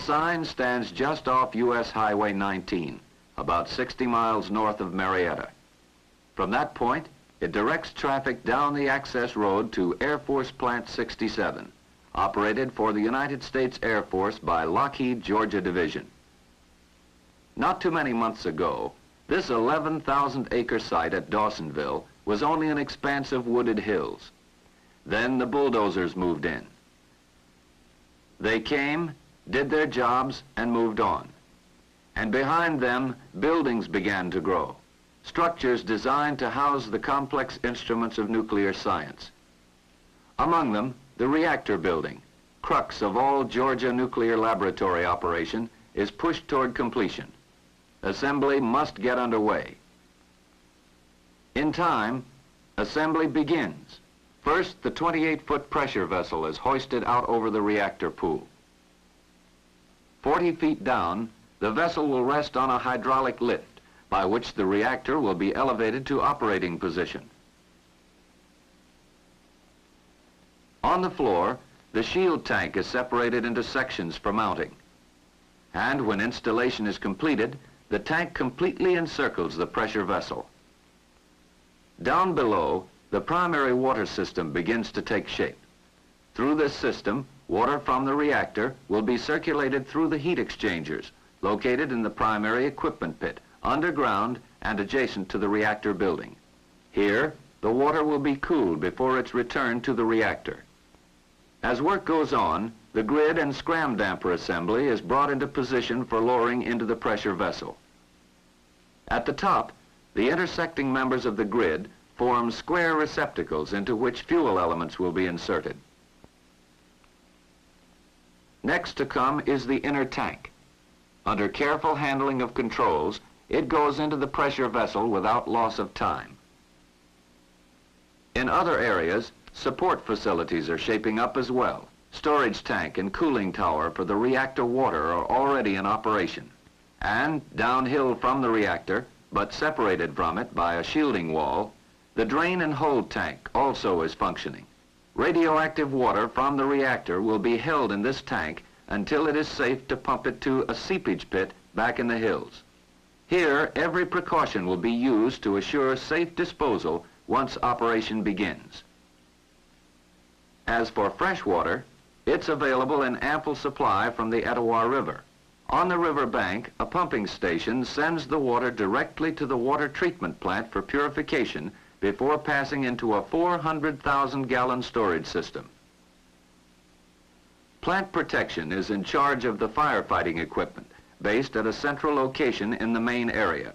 sign stands just off U.S. Highway 19, about 60 miles north of Marietta. From that point, it directs traffic down the access road to Air Force Plant 67, operated for the United States Air Force by Lockheed Georgia Division. Not too many months ago, this 11,000-acre site at Dawsonville was only an expanse of wooded hills. Then the bulldozers moved in. They came, did their jobs, and moved on. And behind them, buildings began to grow, structures designed to house the complex instruments of nuclear science. Among them, the reactor building, crux of all Georgia nuclear laboratory operation, is pushed toward completion. Assembly must get underway. In time, assembly begins. First, the 28-foot pressure vessel is hoisted out over the reactor pool. 40 feet down, the vessel will rest on a hydraulic lift, by which the reactor will be elevated to operating position. On the floor, the shield tank is separated into sections for mounting. And when installation is completed, the tank completely encircles the pressure vessel. Down below, the primary water system begins to take shape. Through this system, water from the reactor will be circulated through the heat exchangers located in the primary equipment pit, underground and adjacent to the reactor building. Here, the water will be cooled before it's returned to the reactor. As work goes on, the grid and scram damper assembly is brought into position for lowering into the pressure vessel. At the top, the intersecting members of the grid form square receptacles into which fuel elements will be inserted. Next to come is the inner tank. Under careful handling of controls, it goes into the pressure vessel without loss of time. In other areas, support facilities are shaping up as well. Storage tank and cooling tower for the reactor water are already in operation. And downhill from the reactor, but separated from it by a shielding wall, the drain and hold tank also is functioning. Radioactive water from the reactor will be held in this tank until it is safe to pump it to a seepage pit back in the hills. Here, every precaution will be used to assure safe disposal once operation begins. As for fresh water, it's available in ample supply from the Etowah River. On the river bank, a pumping station sends the water directly to the water treatment plant for purification before passing into a 400,000-gallon storage system. Plant protection is in charge of the firefighting equipment, based at a central location in the main area.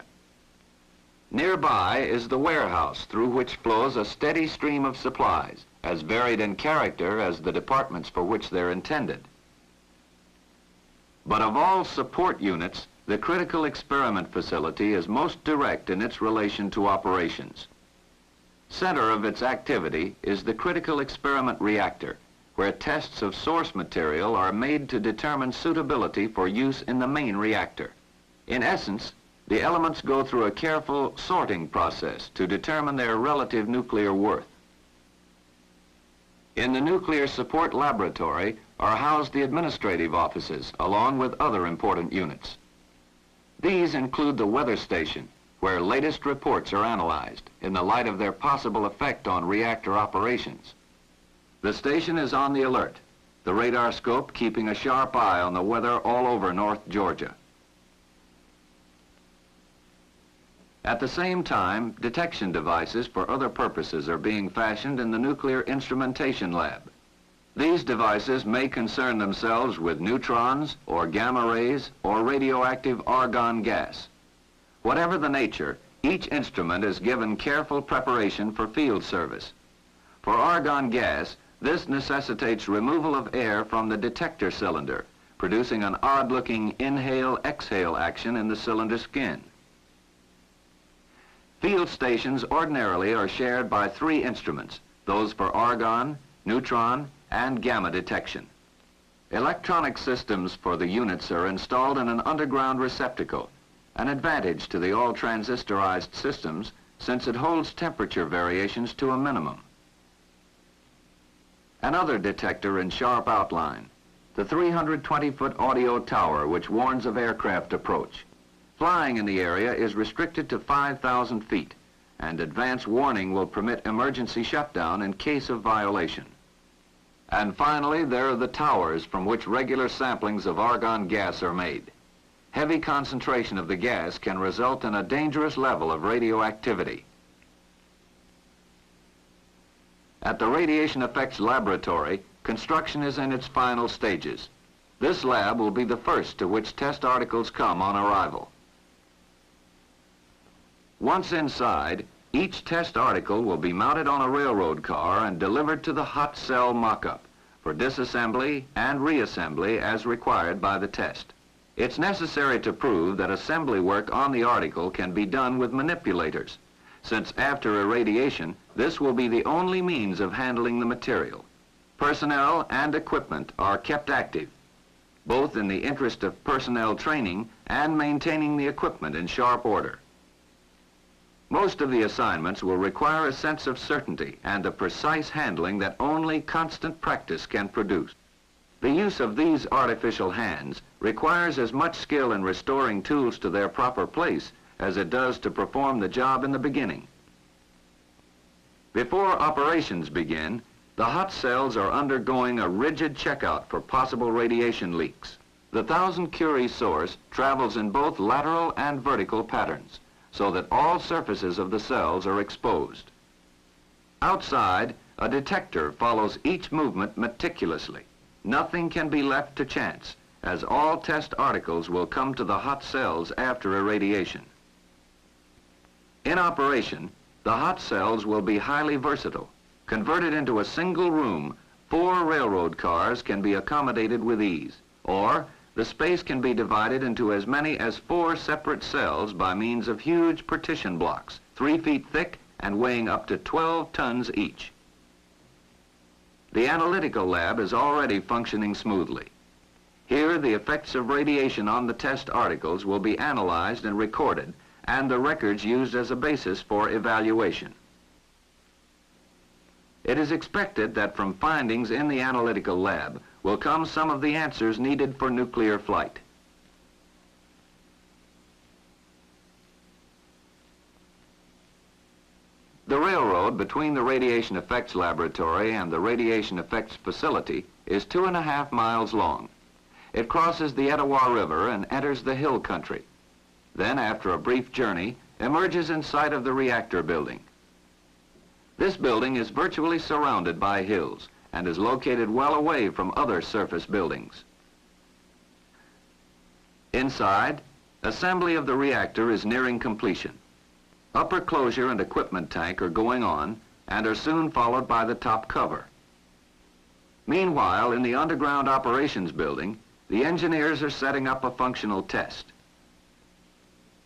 Nearby is the warehouse through which flows a steady stream of supplies, as varied in character as the departments for which they're intended. But of all support units, the critical experiment facility is most direct in its relation to operations. Center of its activity is the critical experiment reactor, where tests of source material are made to determine suitability for use in the main reactor. In essence, the elements go through a careful sorting process to determine their relative nuclear worth. In the Nuclear Support Laboratory are housed the administrative offices, along with other important units. These include the weather station, where latest reports are analyzed in the light of their possible effect on reactor operations. The station is on the alert, the radar scope keeping a sharp eye on the weather all over North Georgia. At the same time, detection devices for other purposes are being fashioned in the Nuclear Instrumentation Lab. These devices may concern themselves with neutrons or gamma rays or radioactive argon gas. Whatever the nature, each instrument is given careful preparation for field service. For argon gas, this necessitates removal of air from the detector cylinder, producing an odd-looking inhale-exhale action in the cylinder skin. Field stations ordinarily are shared by 3 instruments, those for argon, neutron, and gamma detection. Electronic systems for the units are installed in an underground receptacle, an advantage to the all-transistorized systems since it holds temperature variations to a minimum. Another detector in sharp outline, the 320-foot audio tower which warns of aircraft approach. Flying in the area is restricted to 5,000 feet, and advance warning will permit emergency shutdown in case of violation. And finally, there are the towers from which regular samplings of argon gas are made. Heavy concentration of the gas can result in a dangerous level of radioactivity. At the Radiation Effects Laboratory, construction is in its final stages. This lab will be the first to which test articles come on arrival. Once inside, each test article will be mounted on a railroad car and delivered to the hot cell mock-up for disassembly and reassembly as required by the test. It's necessary to prove that assembly work on the article can be done with manipulators, since after irradiation, this will be the only means of handling the material. Personnel and equipment are kept active, both in the interest of personnel training and maintaining the equipment in sharp order. Most of the assignments will require a sense of certainty and a precise handling that only constant practice can produce. The use of these artificial hands requires as much skill in restoring tools to their proper place as it does to perform the job in the beginning. Before operations begin, the hot cells are undergoing a rigid checkout for possible radiation leaks. The 1,000 Curie source travels in both lateral and vertical patterns, so that all surfaces of the cells are exposed. Outside, a detector follows each movement meticulously. Nothing can be left to chance, as all test articles will come to the hot cells after irradiation. In operation, the hot cells will be highly versatile. Converted into a single room, 4 railroad cars can be accommodated with ease, or the space can be divided into as many as 4 separate cells by means of huge partition blocks, 3 feet thick and weighing up to 12 tons each. The analytical lab is already functioning smoothly. Here, the effects of radiation on the test articles will be analyzed and recorded, and the records used as a basis for evaluation. It is expected that from findings in the analytical lab will come some of the answers needed for nuclear flight. The railroad between the Radiation Effects Laboratory and the Radiation Effects Facility is 2.5 miles long. It crosses the Etowah River and enters the hill country. Then, after a brief journey, emerges in sight of the reactor building. This building is virtually surrounded by hills and is located well away from other surface buildings. Inside, assembly of the reactor is nearing completion. Upper closure and equipment tank are going on and are soon followed by the top cover. Meanwhile, in the underground operations building, the engineers are setting up a functional test.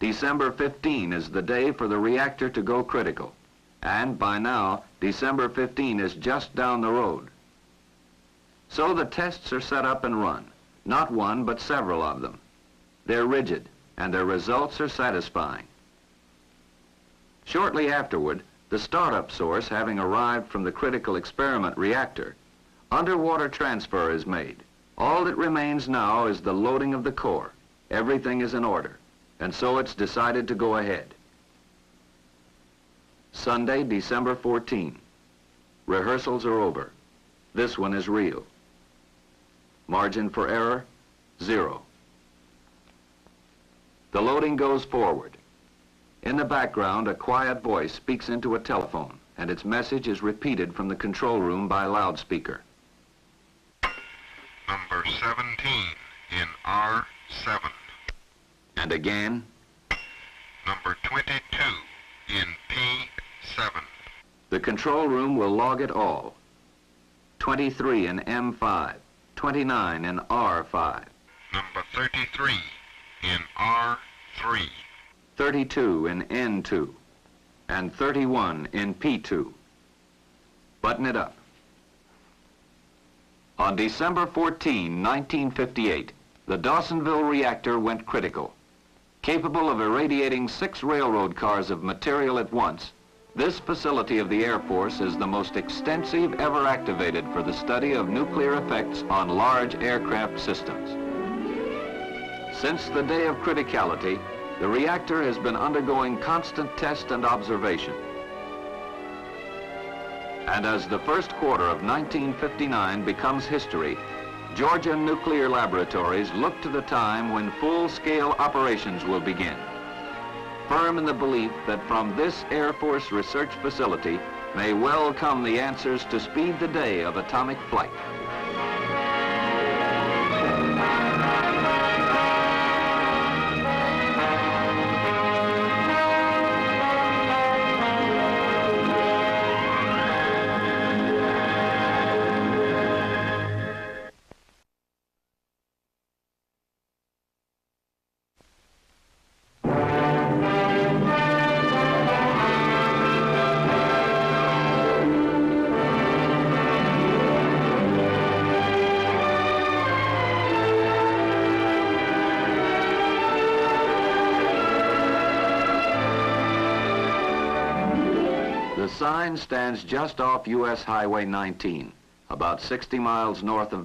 December 15 is the day for the reactor to go critical. And by now, December 15 is just down the road. So the tests are set up and run, not one but several of them. They're rigid, and their results are satisfying. Shortly afterward, the startup source having arrived from the critical experiment reactor, underwater transfer is made. All that remains now is the loading of the core. Everything is in order, and so it's decided to go ahead. Sunday, December 14. Rehearsals are over. This one is real. Margin for error, 0. The loading goes forward. In the background, a quiet voice speaks into a telephone, and its message is repeated from the control room by loudspeaker. Number 17 in R7. And again. Number 22 in P7. The control room will log it all. 23 in M5, 29 in R5. Number 33 in R3. 32 in N2, and 31 in P2. Button it up. On December 14, 1958, the Dawsonville reactor went critical. Capable of irradiating 6 railroad cars of material at once, This facility of the Air Force is the most extensive ever activated for the study of nuclear effects on large aircraft systems. Since the day of criticality, the reactor has been undergoing constant test and observation. And as the first quarter of 1959 becomes history, Georgia nuclear laboratories look to the time when full-scale operations will begin, firm in the belief that from this Air Force research facility may well come the answers to speed the day of atomic flight. The sign stands just off U.S. Highway 19, about 60 miles north of